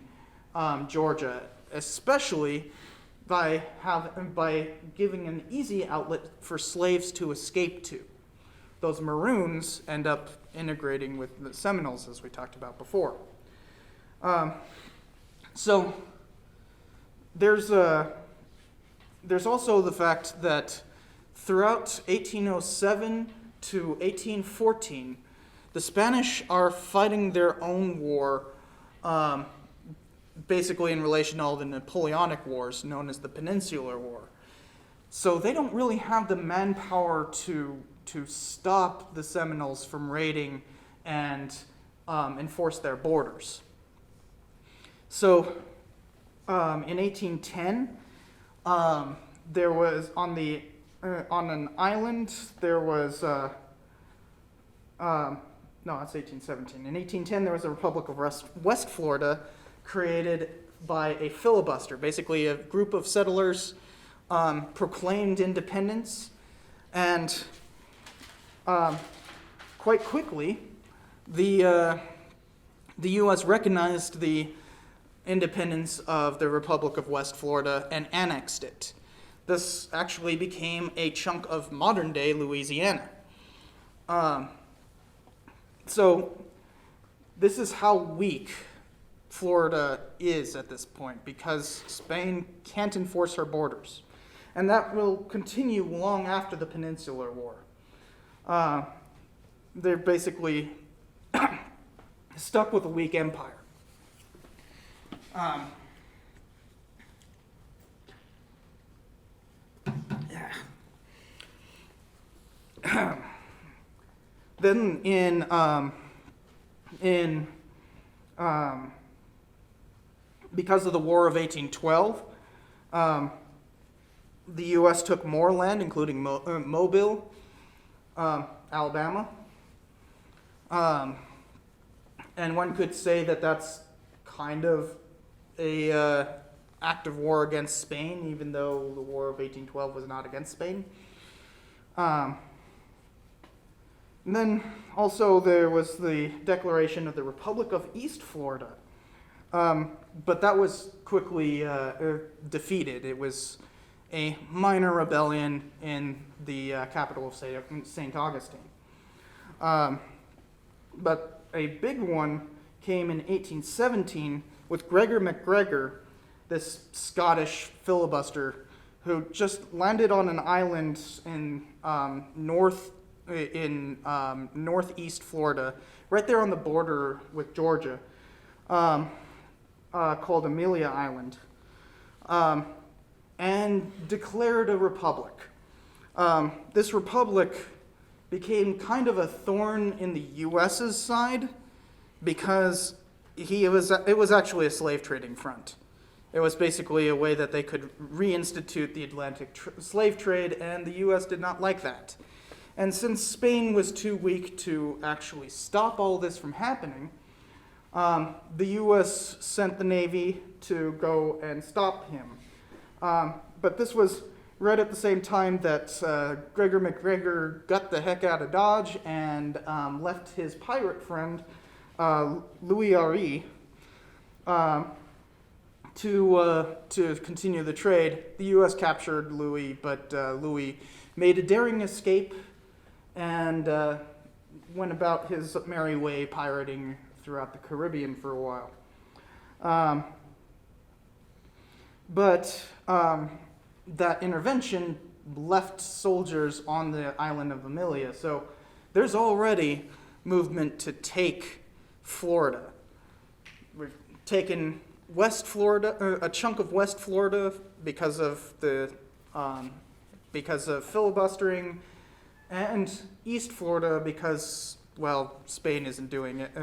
Georgia, especially by giving an easy outlet for slaves to escape to. Those Maroons end up integrating with the Seminoles, as we talked about before. So there's also the fact that throughout 1807 to 1814, the Spanish are fighting their own war, basically in relation to all the Napoleonic Wars, known as the Peninsular War. So they don't really have the manpower to stop the Seminoles from raiding and enforce their borders. So in 1810, there was on an island, there was, no, that's 1817. In 1810, there was a Republic of West Florida created by a filibuster. Basically, a group of settlers proclaimed independence, and quite quickly, the U.S. recognized the independence of the Republic of West Florida and annexed it. This actually became a chunk of modern-day Louisiana. So this is how weak Florida is at this point, because Spain can't enforce her borders. And that will continue long after the Peninsular War. They're basically stuck with a weak empire. Then because of the War of 1812, the U.S. took more land, including Mobile, Alabama. And one could say that that's kind of a act of war against Spain, even though the War of 1812 was not against Spain. And then also there was the declaration of the Republic of East Florida. But that was quickly defeated. It was a minor rebellion in the capital of St. Augustine. But a big one came in 1817 with Gregor MacGregor, this Scottish filibuster who just landed on an island in northeast Florida, right there on the border with Georgia, called Amelia Island, and declared a republic. This republic became kind of a thorn in the U.S.'s side because it was actually a slave trading front. It was basically a way that they could reinstitute the Atlantic slave trade, and the U.S. did not like that. And since Spain was too weak to actually stop all this from happening, the U.S. sent the Navy to go and stop him. But this was right at the same time that Gregor MacGregor got the heck out of Dodge and left his pirate friend, Louis Ari, to continue the trade. The U.S. captured Louis, but Louis made a daring escape and went about his merry way pirating throughout the Caribbean for a while. But that intervention left soldiers on the island of Amelia. So there's already movement to take Florida. We've taken West Florida, a chunk of West Florida because of filibustering, and East Florida because, well, Spain isn't doing it,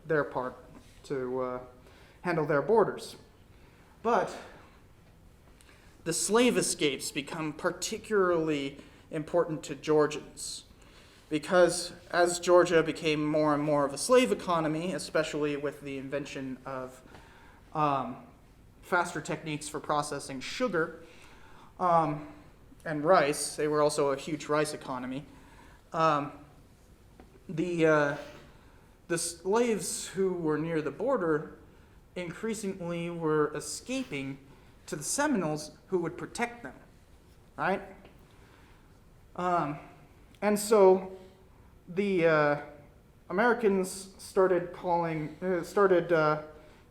their part to handle their borders. But the slave escapes become particularly important to Georgians. because as Georgia became more and more of a slave economy, especially with the invention of faster techniques for processing sugar and rice, they were also a huge rice economy. The slaves who were near the border increasingly were escaping to the Seminoles who would protect them, right? And so the Americans started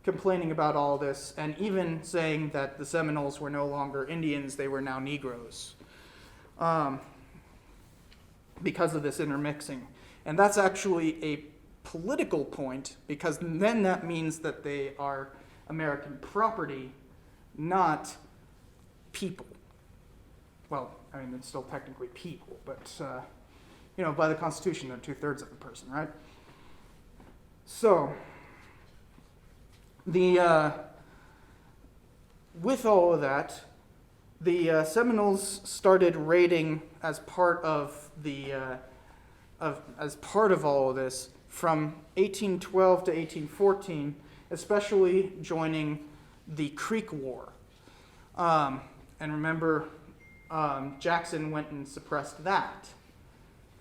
complaining about all this, and even saying that the Seminoles were no longer Indians, they were now Negroes, because of this intermixing. And that's actually a political point, because then that means that they are American property, not people. Well, I mean, it's still technically people, but by the Constitution, they're 2/3 of a person, right? So, with all of that, the Seminoles started raiding as part of all of this from 1812 to 1814, especially joining the Creek War. And remember, Jackson went and suppressed that.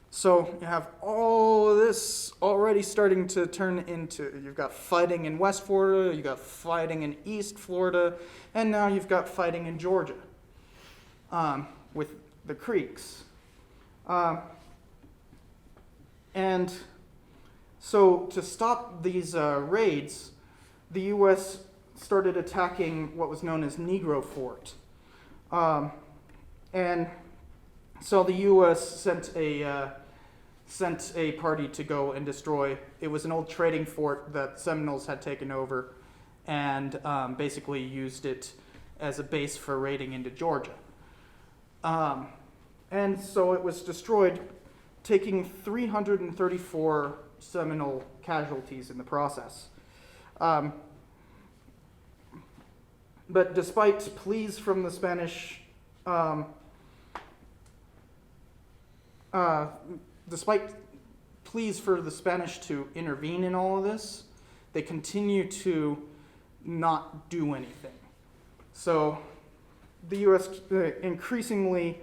So you have all of this already starting to turn into, you've got fighting in West Florida, you've got fighting in East Florida, and now you've got fighting in Georgia with the Creeks. And so to stop these raids, the U.S. started attacking what was known as Negro Fort. And so the U.S. sent a party to go and destroy. It was an old trading fort that Seminoles had taken over, and basically used it as a base for raiding into Georgia. And so it was destroyed, taking 334 Seminole casualties in the process. But despite pleas from the Spanish, despite pleas for the Spanish to intervene in all of this, they continue to not do anything. So the U.S. increasingly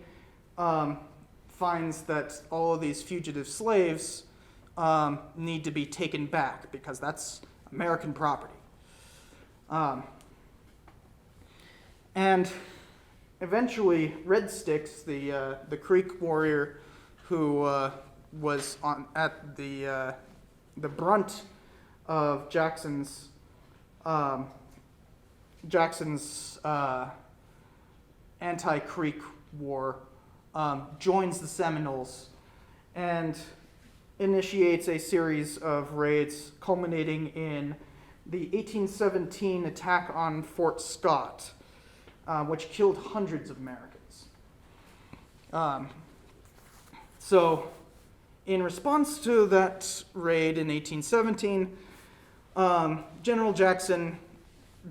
finds that all of these fugitive slaves need to be taken back, because that's American property. And eventually, Red Sticks, the Creek warrior who was at the brunt of Jackson's anti-Creek war, joins the Seminoles and initiates a series of raids culminating in the 1817 attack on Fort Scott, which killed hundreds of Americans. So, in response to that raid in 1817, General Jackson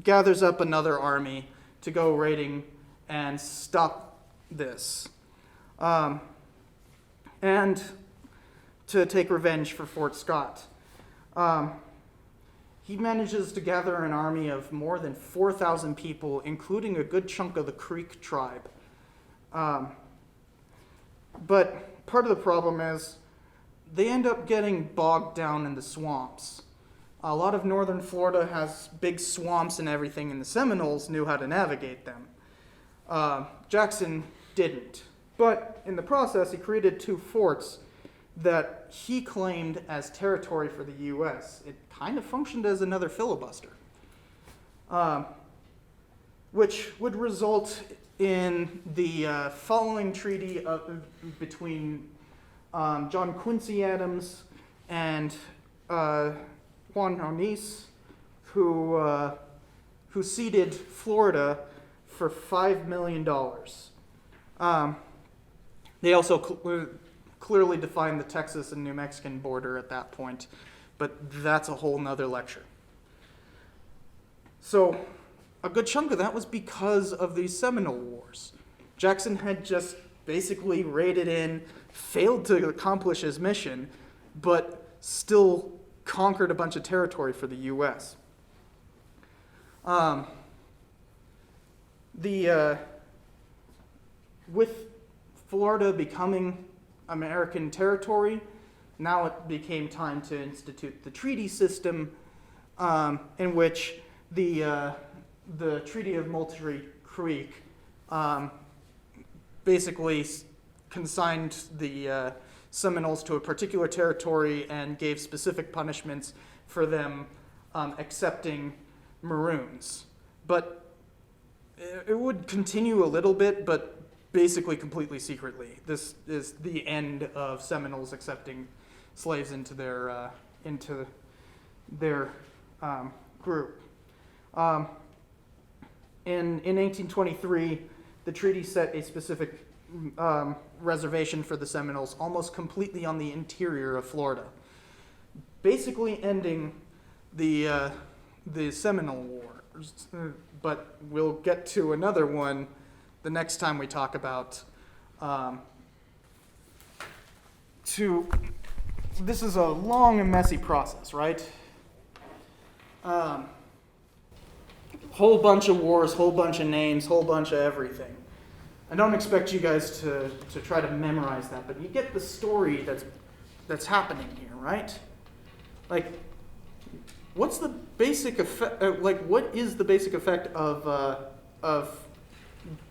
gathers up another army to go raiding and stop this. And to take revenge for Fort Scott. He manages to gather an army of more than 4,000 people, including a good chunk of the Creek tribe. But part of the problem is they end up getting bogged down in the swamps. A lot of northern Florida has big swamps and everything, and the Seminoles knew how to navigate them. Jackson didn't. But in the process, he created 2 forts that he claimed as territory for the U.S. It kind of functioned as another filibuster, which would result in the following treaty between John Quincy Adams and Juan Orniz, who ceded Florida for $5 million. They also clearly defined the Texas and New Mexican border at that point, but that's a whole nother lecture. So a good chunk of that was because of these Seminole Wars. Jackson had just basically raided in, failed to accomplish his mission, but still conquered a bunch of territory for the U.S. With Florida becoming American territory, now it became time to institute the treaty system, in which the Treaty of Moultrie Creek basically consigned the Seminoles to a particular territory and gave specific punishments for them accepting Maroons. But it would continue a little bit, but basically completely secretly. This is the end of Seminoles accepting slaves into their group. In 1823, the treaty set a specific reservation for the Seminoles almost completely on the interior of Florida, basically ending the Seminole Wars. But we'll get to another one the next time we talk about. This is a long and messy process, right? Whole bunch of wars, whole bunch of names, whole bunch of everything. I don't expect you guys to try to memorize that, but you get the story that's happening here, right? Like, what's the basic effect? What is the basic effect of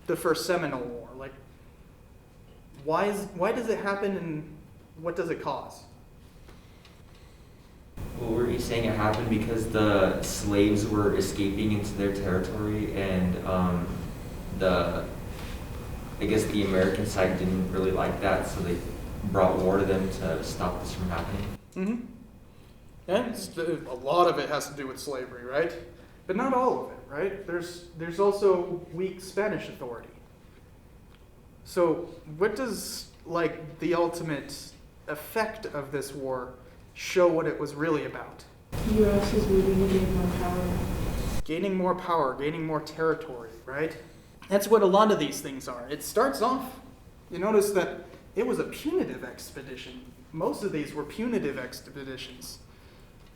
the First Seminole War? Like, why does it happen, and what does it cause? Well, were you saying it happened because the slaves were escaping into their territory, and I guess the American side didn't really like that, so they brought war to them to stop this from happening? Mm-hmm. And a lot of it has to do with slavery, right? But not all of it, right? There's also weak Spanish authority. So what does, the ultimate effect of this war show what it was really about? The U.S. is moving to gain more power. Gaining more power, gaining more territory, right? That's what a lot of these things are. It starts off, you notice that it was a punitive expedition. Most of these were punitive expeditions.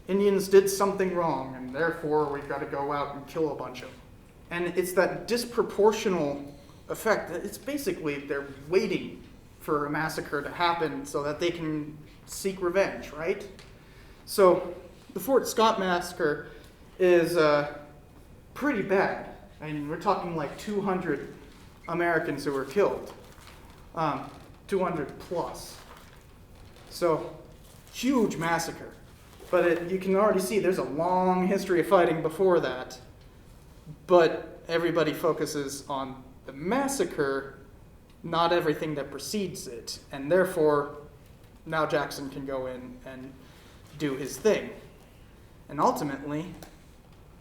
Indians did something wrong, and therefore we've got to go out and kill a bunch of them. And it's that disproportional effect. It's basically they're waiting for a massacre to happen so that they can seek revenge, right? So the Fort Scott massacre is pretty bad. I mean, we're talking 200 Americans who were killed, 200 plus. So huge massacre. But you can already see there's a long history of fighting before that. But everybody focuses on the massacre, not everything that precedes it. And therefore, now Jackson can go in and do his thing. And ultimately,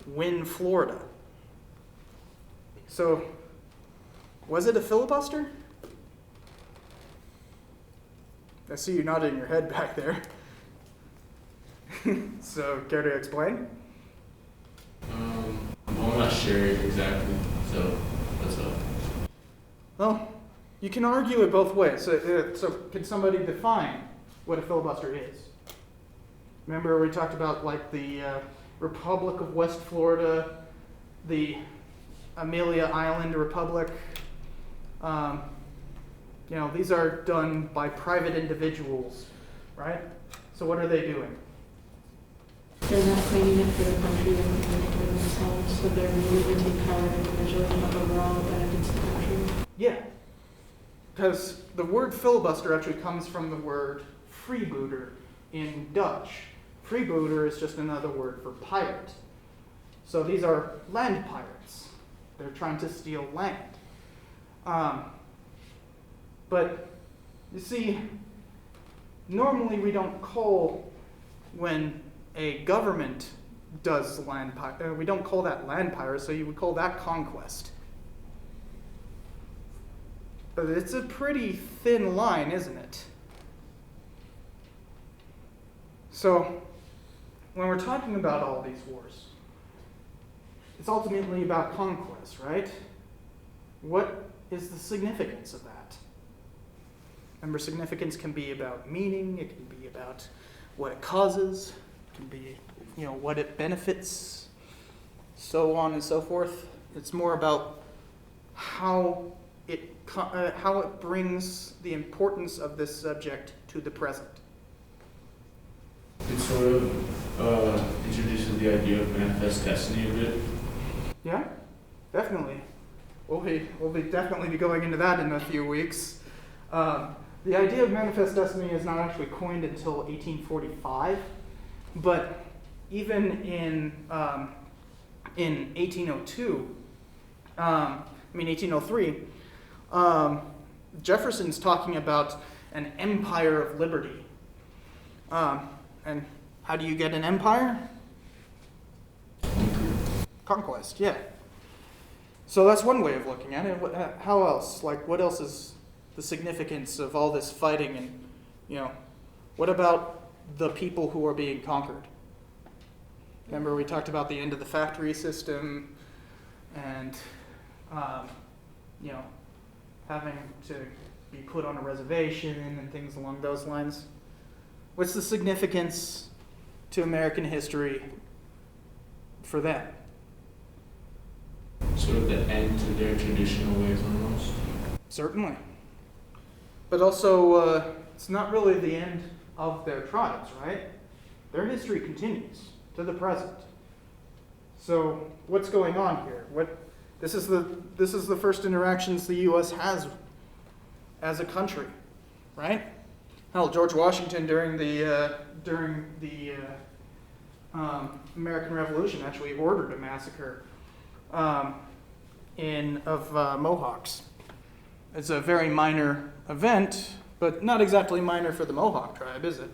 win Florida. So, was it a filibuster? I see you nodding your head back there. So, care to explain? Well, I'm not sure exactly, so that's all. Well, you can argue it both ways. So can somebody define what a filibuster is? Remember we talked about the Republic of West Florida, the Amelia Island Republic. These are done by private individuals, right? So what are they doing? They're not claiming it for the country, they're claiming it for themselves, so they're really to take power individually, but overall it benefits the country. Yeah, because the word filibuster actually comes from the word freebooter in Dutch. Freebooter is just another word for pirate. So these are land pirates. They're trying to steal land. But you see, normally we don't call when a government does land we don't call that land piracy, so you would call that conquest. But it's a pretty thin line, isn't it? So, when we're talking about all these wars, it's ultimately about conquest, right? What is the significance of that? Remember, significance can be about meaning, it can be about what it causes, it can be, what it benefits, so on and so forth. It's more about how it brings the importance of this subject to the present. It sort of introduces the idea of manifest destiny a bit. Yeah, definitely. We'll be definitely be going into that in a few weeks. The idea of manifest destiny is not actually coined until 1845, but even in 1803, Jefferson's talking about an empire of liberty. And how do you get an empire? Conquest, yeah. So that's one way of looking at it. How else? Like, what else is the significance of all this fighting? And, what about the people who are being conquered? Remember, we talked about the end of the factory system and, having to be put on a reservation and things along those lines. What's the significance to American history for them? Sort of the end to their traditional ways almost. Certainly. But also, it's not really the end of their tribes, right? Their history continues to the present. So what's going on here? This is the first interactions the U.S. has as a country, right? Hell, George Washington during the American Revolution actually ordered a massacre of Mohawks. It's a very minor event, but not exactly minor for the Mohawk tribe, is it?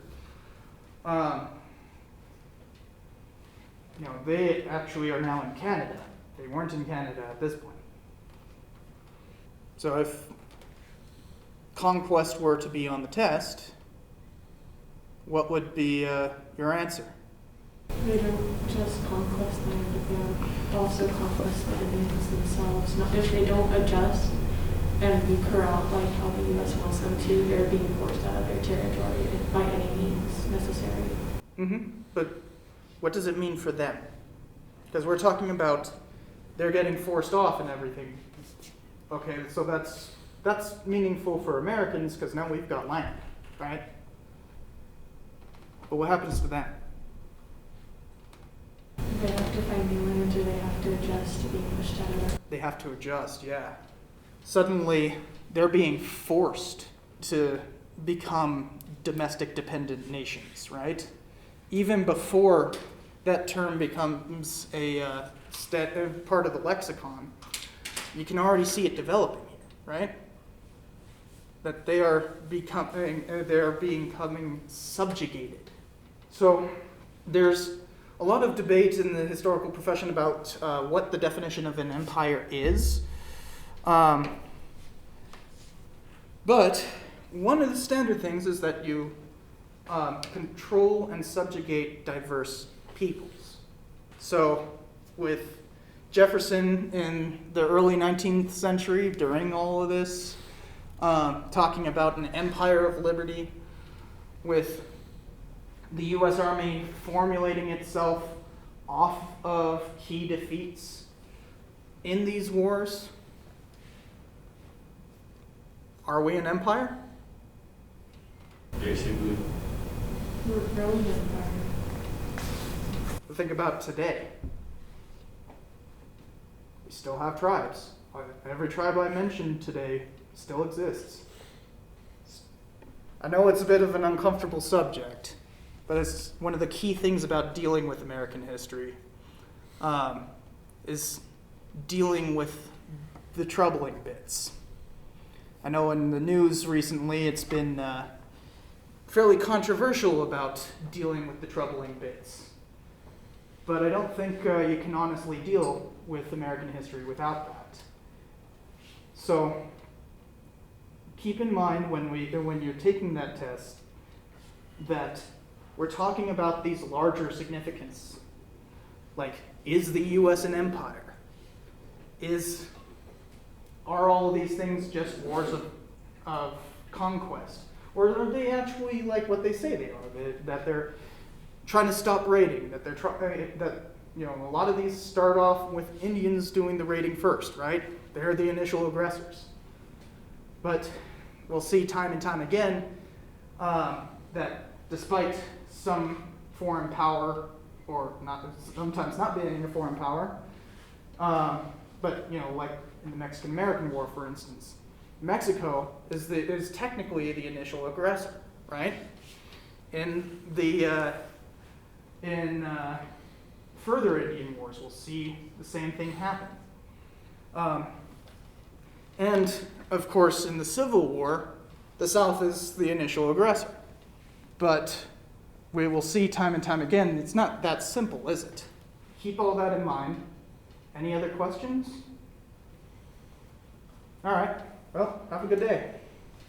They actually are now in Canada. They weren't in Canada at this point. So if conquest were to be on the test, what would be your answer? They don't just conquest land, but they also conquest the Indians themselves. If they don't adjust and be corrupt like how the U.S. wants them to, they're being forced out of their territory by any means necessary. Mm-hmm. But what does it mean for them? Because we're talking about they're getting forced off and everything. Okay, so that's meaningful for Americans because now we've got land, right? But what happens to them? They have to find new lands or they have to adjust to being pushed out of it. They have to adjust, yeah. Suddenly, they're being forced to become domestic dependent nations, right? Even before that term becomes a part of the lexicon, you can already see it developing here, right? That they are becoming subjugated. So there's a lot of debate in the historical profession about what the definition of an empire is. But one of the standard things is that you control and subjugate diverse peoples. So with Jefferson in the early 19th century, during all of this, talking about an empire of liberty, with the U.S. Army formulating itself off of key defeats in these wars. Are we an empire? Basically. We're growing empire. Think about today. We still have tribes. Every tribe I mentioned today still exists. I know it's a bit of an uncomfortable subject, but it's one of the key things about dealing with American history, is dealing with the troubling bits. I know in the news recently it's been fairly controversial about dealing with the troubling bits. But I don't think you can honestly deal with American history without that. So keep in mind when you're taking that test that we're talking about these larger significance. Like, is the U.S. an empire? Are all of these things just wars of conquest? Or are they actually like what they say they are? That they're trying to stop raiding, that they're trying, that, you know, a lot of these start off with Indians doing the raiding first, right? They're the initial aggressors. But we'll see time and time again that despite some foreign power, or not sometimes not being a foreign power, but you know, like in the Mexican-American War, for instance, Mexico is technically the initial aggressor, right? In the further Indian wars, we'll see the same thing happen. And of course, in the Civil War, the South is the initial aggressor. But we will see time and time again, it's not that simple, is it? Keep all that in mind. Any other questions? All right. Well, have a good day.